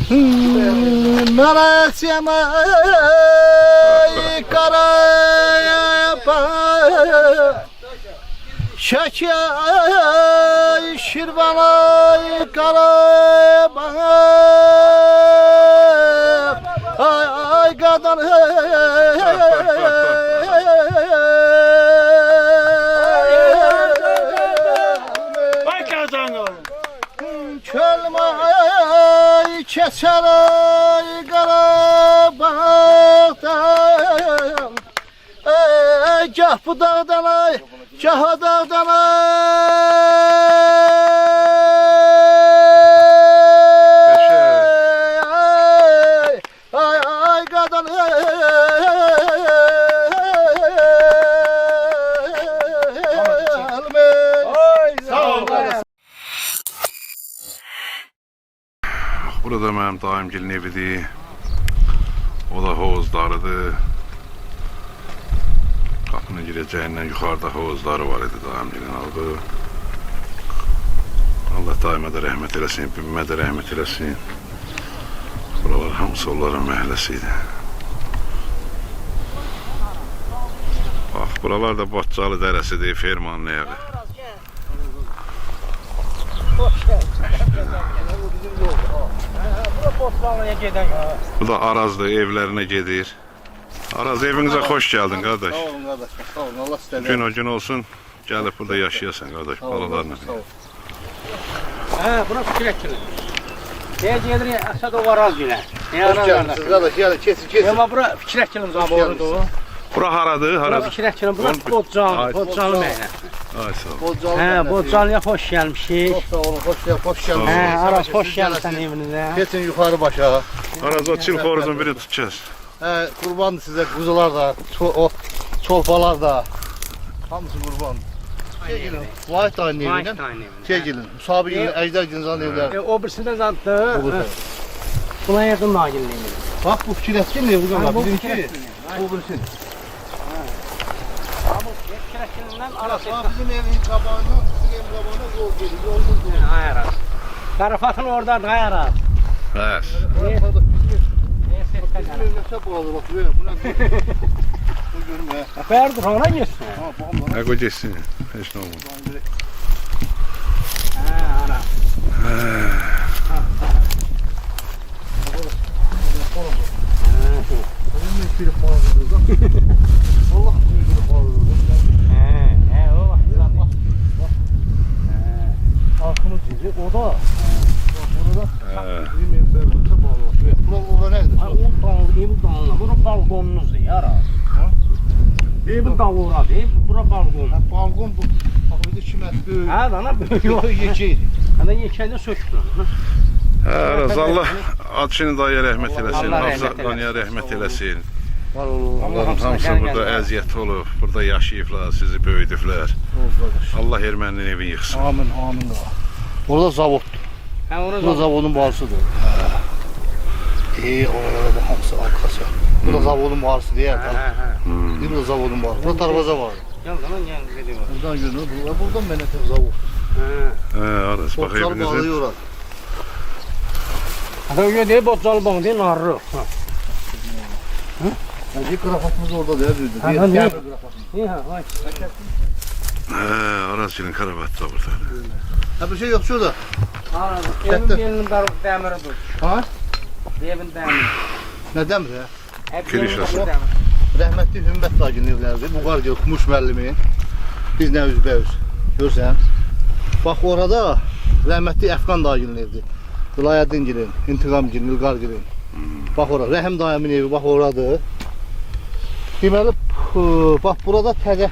Melek yemeği karaya şeker şirvanay karaya ay kadın çölmay keçeray Qarabağdan gah bu dağdan ay gah o dağdan ay kadın Burada mənim daimgilin evidir. O da hovuzlarıdır. Qapının girəcəyindən yuxarıda hovuzları var idi daimgilin aldı. Allah daimə də rəhmət eləsin, bimmə də rəhmət eləsin. Buralar hamısı onların məhəlləsi idi. Bax, buralar da Batçalı dərəsidir, fermanın ayağı. Bu da Arazdır, evlərinə gedir. Araz, evinizə xoş gəldin qardaş. Sağ olun qardaşlar, sağ olun. Allah sizdən. Gün o gün olsun, gəlib burada yaşayasan qardaş, balalarla. Buna fikir etkilir. Neye gelir Əsəd o Araz günə? Hoş geldiniz qardaş, yəni kesin. Ama bura fikir etkilim zaman orada o. Bura haradır, Bura haradır? fikir etkilim, bura Bodcalı məylə. Ay sağ ol. Bodcalıya xoş gəlmişik. Çok sağ olun, hoş geldiniz. Araz xoş gəlmişsən evinizə. Geçin yukarı başa. Araz o çil xoruzun biri tutacağız. Kurbandır size kuzular da, çolpalar da. Hamısı kurban. Vahit aynı evine. Gelin. Musabi gelin, Ejder gelin zan evler. O birisinden zattı. Buna yakın nagilliğimiz. Bak bu fikir etkin ne bu kadar? Bizimki. Bu birisi. Bizim evin kabağına, bizim evin kabağına yol geliyor. Yolumuz Hay Araz. Karafatın oradan Hay Araz. Evet. Ferdur ona girsin. Ne kocaksın? Hiç ne olmadı. Araz. Allah arkamız gidecek, o da burada bizim evimizde bağlı. Burada nedir? Evin dağına, bura balkonunuzdur ya Araz. Evin dağı oradır, bura balkon. Balkon bu, bak bir de çimet böyle. Ha dana böyle. Yekeydi. Hani yekeyde söktün. Araz, Allah Atçının dayıya rəhmət eləsin, Allah Hafza rəhmət Daniya rəhmət eləsin. Var olur. Allah'ın hamısı burada əziyyət olub, burada yaşayıblar, sizi böyüdüblər. Allah erməninin evini yıxsın. Amin, amin. Orada zavoddur. Burada zavodun bağlısıdır. Orada hamısı arkası. Burada zavodun bağlısı değil. Burada zavodun bağlısı. Burada darvaza var. Gel zaman gel gidiyor. Buradan görünüyor. Buradan menetim zavod. Araz, bax Botçal evinizə. bağlıyorlar. Adam öyle değil, botcalı bağlı değil, narlı. Bir krafatımız orada değil. Ne? İyi ha, vay. Arazçının karabatı da burada. Ha bir şey yok şurada. Evin gelinin demiri dur. Ha? Evin demiri. Neden ya? Hep Giriş gelinin nasıl? demiri. Rəhmətli Hümbət Dagin evlərdir. Bu var diyor, Kumuş müəllimi. Biz nə üzbəüz. Görsən. Bax orada rəhmətli Əfqan Dagin evdir. Vilayətin girin, İntiqam girin, İlqar girin. Bax ora, Rəhim dayımın evi bax oradır. Deməli, bax burada təzə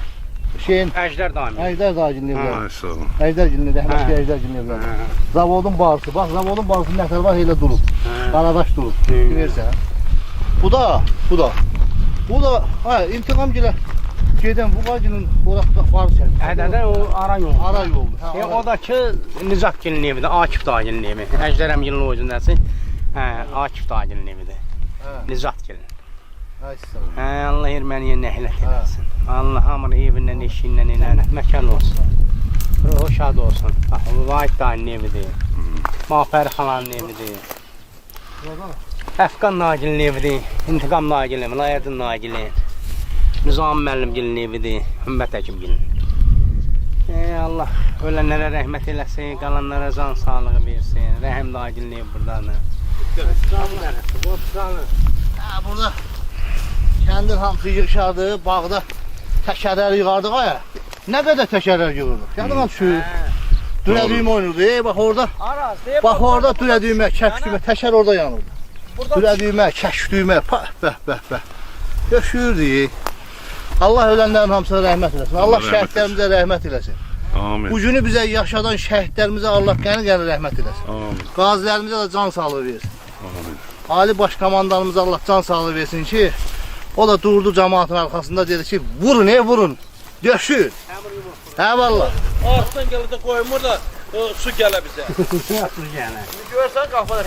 şeyin Əjdər daimi. Əjdər Dagin evləri. Ay sağ olun. Əjdər girin, rəhmətli Əjdər girin evləri. Zavodun bağırsı, bax zavodun bağırsı nətər var, elə durub. Qaradaş durub. Görürsən. Bu da. Bu da, İntiqam gilə gedən bu qacının oraqda var sən. Hədədə o ara yolu. Ara yoldur. O da ki Nizat gelinin evidir, Akif dayının evi. Əjdər əmgilin o özündəsin. Akif dayının evidir. Nizat gelin. Allah erməniyə nəhlət eləsin. Allah hamını evindən, eşindən elə məkan olsun. Ruhu şad olsun. Vahid dayının evidir. Mafəri xalanın evidir. Əfqan Nagilin evidir, İntiqam Nagilin, Vilayətin Nagilin, Nizam müəllimgilin evidir, Ümmət Həkimgilin. Allah ölənlərə rəhmət eləsin, qalanlara can sağlığı versin. Rəhim Nagilin evi buradadır. Burada kəndin hamısı yığışardı, bağda təkərlər yığardıq aya. Nə qədər təkərlər yığırdıq? Kəndin hamısı dünədüyüm oynurdu. Bax orada, bax orada dünədüyümə, kəkdüyümə, təkər orada yanırdı. Dünədüyümə, kəkdüyümə, bəh. Yaşıyırdı. Allah ölənlərin hamısına rəhmət eləsin. Allah şəhidlərimizə rəhmət eləsin. Amin. Bu günü bizə yaşadan şəhidlərimizə Allah qəni rəhmət eləsin. Amin. Qazilərimizə də can sağlığı versin. Amin. Ali baş komandanımıza Allah can sağlığı versin ki, o da durdu cemaatin arkasında dedi ki, vurun vurun, döşün. He valla. Ağzından gelip de koymur da su gele bize. Su gələ. Görsen kafada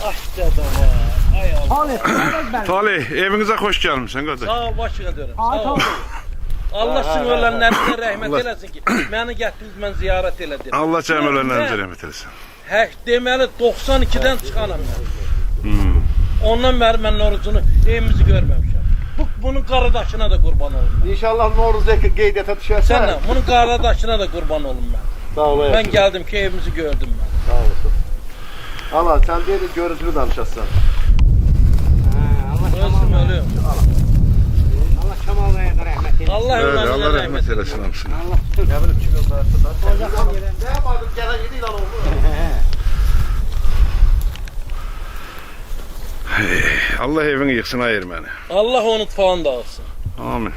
Ay dedem ay Allah. Talih, evinize hoş gelmişsin kardeş. Sağ ol başına dönüm. Sağ ol. Allah sizin ölenlerine rahmet Allah. eylesin ki beni getirdiniz ben ziyaret elədim. Allah cəm ölənlərinize rəhmət eləsin. Hə deməli 92'den çıkanım ben. Ondan beri ben orucunu evimizi görmemişim. Bunun qaradaşına da kurban olun. İnşallah Novruz'da qeydiyyata düşərsən. Sen de bunun qaradaşına da kurban olun ben. Sağ olayım. Ben geldim ki evimizi gördüm ben. Sağ olasın. Allah sen bir de görüntülü danışasın. Ölsün ölüyorum. Allah Kemal Bey'e də rəhmət eləsin. Allah Evet, ölenlerine Allah rahmet rəhmət eləsin hamısına. Allah tutun. Ne bileyim çıkıyor da. Ne vardı gelen 7 yıl oldu. Allah evini yıksın ayır məni. Allah onu tıfağını dağılsın. Amin.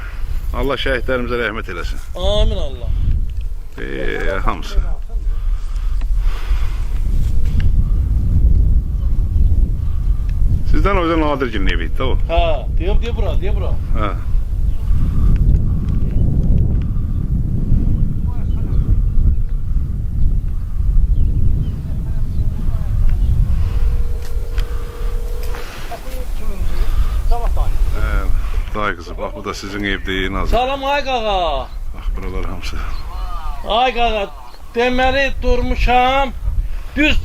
Allah şəhidlərimizə rəhmət eləsin. Amin Allah. Hamısı. Sizdən o yüzden Nadirgilin eviydi de o. Ha, diye bura. Ha. Day kızı, bak bu da sizin evde Nazır. Salam ay qağa. Bak buralar hamısı. Ay qağa, deməli durmuşam. Düz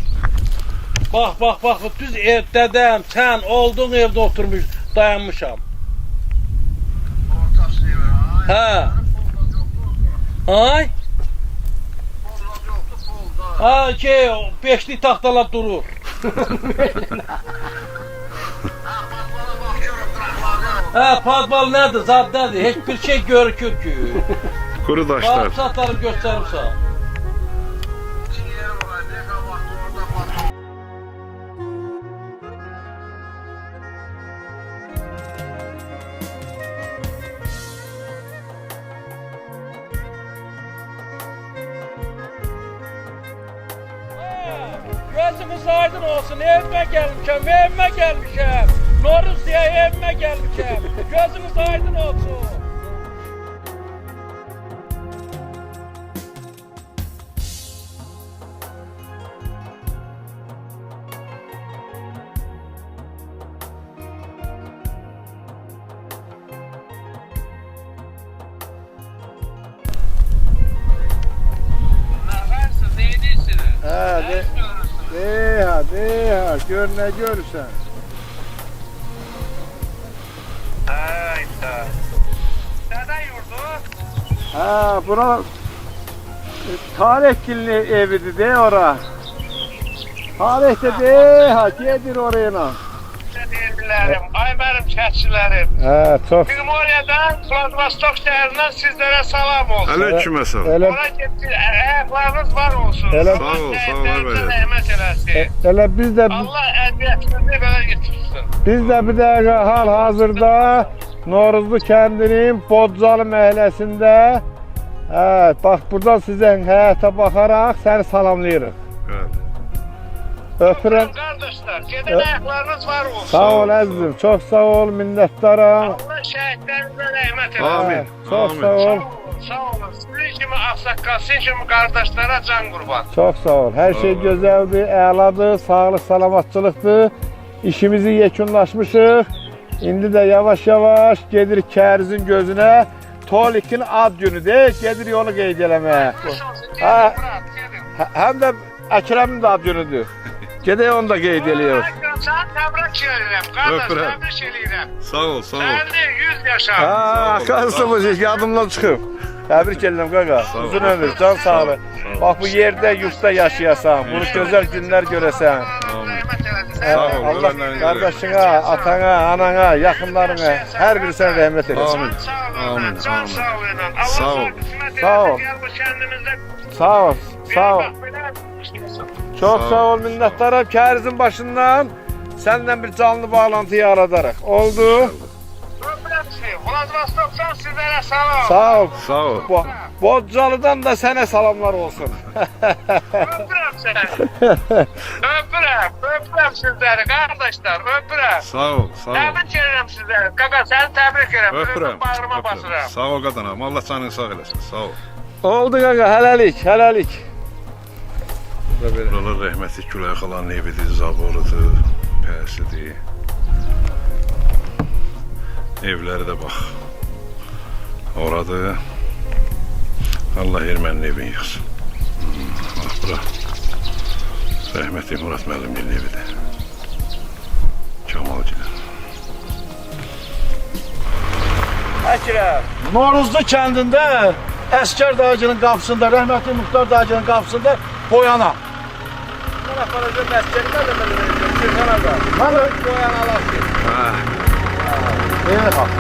bak düz ev dedem sen olduğun evde oturmuş dayanmışam. Ha. Ay. Ha ki beşli taxtalar durur. Ha padbal nədir? Zad nədir? Heç bir şey görükür ki. Kuru taşlar. Bağıb satarım göstərim sana. Gözünüz aydın olsun, evime gelmişim. Noruz diye evime gelmişim. Gözünüz aydın olsun. De gör ne görürsen. Hayda. Neden yurdu? Ha bura Tarihgil'in evidir de ora. Tarihte de gedir oraya. Sevgilerim, ay benim çetçilerim. Ha çok. Bizim oradan Vladivostok şehrinden sizlere salam olsun. Aleyküm selam. Öyle, Ona gitti, ayaklarınız var olsun. Öyle- Allah Sağ ol, şehitlerimize sağ ol, rahmet eylesin. öyle biz de Allah əziyyətinizi belə getirsin. bir dakika hal hazırda Noruzlu kendinin Bodcalı mahallesinde. Evet bak buradan sizin hayata bakarak seni salamlayırıq. Evet. Öpürəm. Kardeşler, gedin ayaklarınız var olsun. Sağ ol əzizim, çok sağ ol, minnettarım. Allah şehitlerimize rahmet eylesin. Amin. Çok Amin. sağ ol. Sağ olun. Sizin kimi ağsaqqal, sizin kimi kardeşlere can kurban. Çok sağ ol. Her şey güzeldi, əladır, sağlık, salamatçılıqdır. İşimizi yekunlaşmışıq. İndi de yavaş yavaş gedir Kərizin gözüne. Tolik'in ad günü de gedir yolu qeyd eləməyə. Hoş olsun, Ha. gedin Murat, gedin. Hem de Əkrəmin də ad günüdür. Gedək onu da qeyd ediyoruz. Sen tebrik ederim. Kardeş Öpürəm. tebrik ederim. Sağ ol, sağ ol. Sen de 100 yaşa. Ha, kalsın yadımdan çıxıb. Təbrik edirəm qaqa. ol. Uzun ömür, can sağlığı. Bax bu yerdə, yurtda yaşayasan, bunu gözəl günlər görəsən. Rahmet eylesin. Sağ ol, Allah ölənlərin qardaşına, atana, anana, yaxınlarına, hər birisinə rəhmət eləsin. Amin. Amin, Can amin. sağlığıyla. Sağ ol. Allah kısmet Sağ ol. eylesin. Gel bu kendimizde. Sağ ol, sağ ol. Bak, böyle- Çox Sağ ol. sağ ol, minnətdaram. Kərizin başından səndən bir canlı bağlantı yaradarıq. Oldu. Öpürəm sizi. Vladivostok'tan sizlere sağ ol. Sağ ol. Sağ ol. Bozcalıdan da sənə salamlar olsun. Öpürəm seni. Öpürəm sizleri kardeşler. Öpürəm. Sağ ol, sağ ol. Tebrik ederim sizleri. Kaka seni tebrik ederim. Öpürəm. Bağrıma öpürəm. basıram. Sağ ol qadanam. Allah canını sağ eləsin. Sağ ol. Oldu qaqa, hələlik, hələlik. Buralar rəhmətli Gülay xalanın evidir, zaborudur, pəsidir. Evləri də bax. Oradır. Allah ermənin evini yıxsın. Bax bura. Rəhmətli Murad müəllimin evidir. Kamalgilən. Əkrəm, Noruzlu kəndində Əskər dağcının qapısında, rəhmətli Muxtar dağcının qapısında boyana. Mən aparacağım Əskəri mən də verəcəm. Gürkan ağa. Mən də boyana alasın. Eyni bax.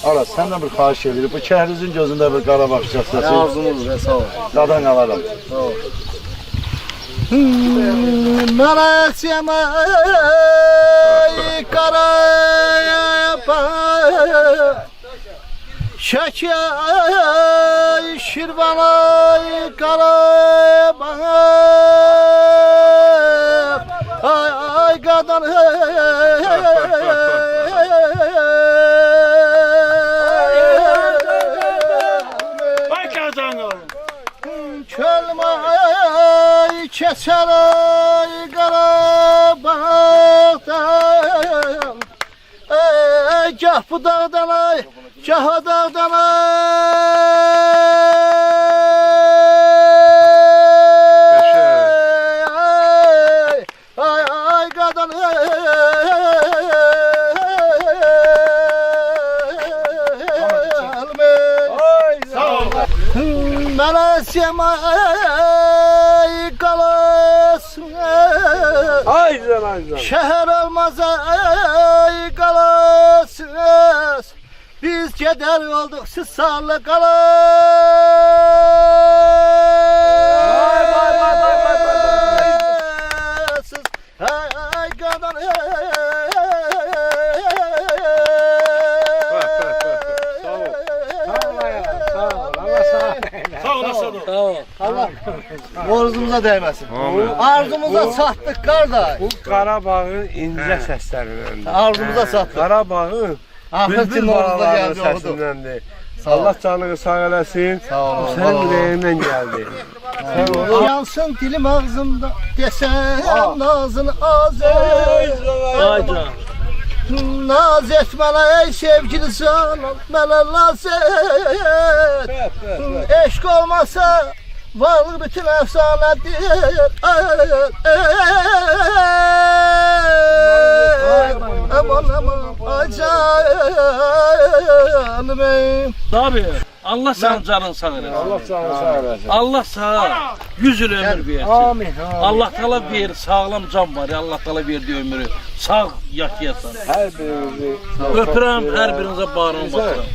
Aras, səndən bir xahiş edirik. Bu kəhrizin gözündə bir qara baxacaqsın. Ağzınız sağ ol. Qadan alaram. Melek semay karaya şeker şirvanay karaya ay ay kadın Çölmay keçeray Qarabağdan Gah bu dağdan ay, gah o dağdan ay ay qadın Mənə semay qalasın Aycan, aycan. Şehir olmaz ay qalasınız Biz keder olduk siz sağlı kalasınız Ay ay kadın Allah borcumuza değmesin. Arzumuza sattık kardeş. Bu Qarabağın incə səslərindən. Arzumuza sattık. Qarabağın Ahmet bülbül Timur'da balalarının geldi oldu. səsindəndir. Sağ ol. Allah canını sağ eləsin. Sağ ol. Bu sənin ürəyindən gəldi. Yansın dilim ağzımda desen nazın azır. Naz etmene ey sevgili canım bana naz et. Eşk olmasa varlık bütün efsanedir. Aman aman ay canım. Tabii. Allah senin canın sağ eləsin. Allah canını sağ eləsin. Allah sana 100 il ömür versin. Amin. Allah Teala bir sağlam can var ya, Allah Teala verdiği ömrü sağ yaşayasan. Hər birinizi Öpürəm, hər birinizə barın basıram.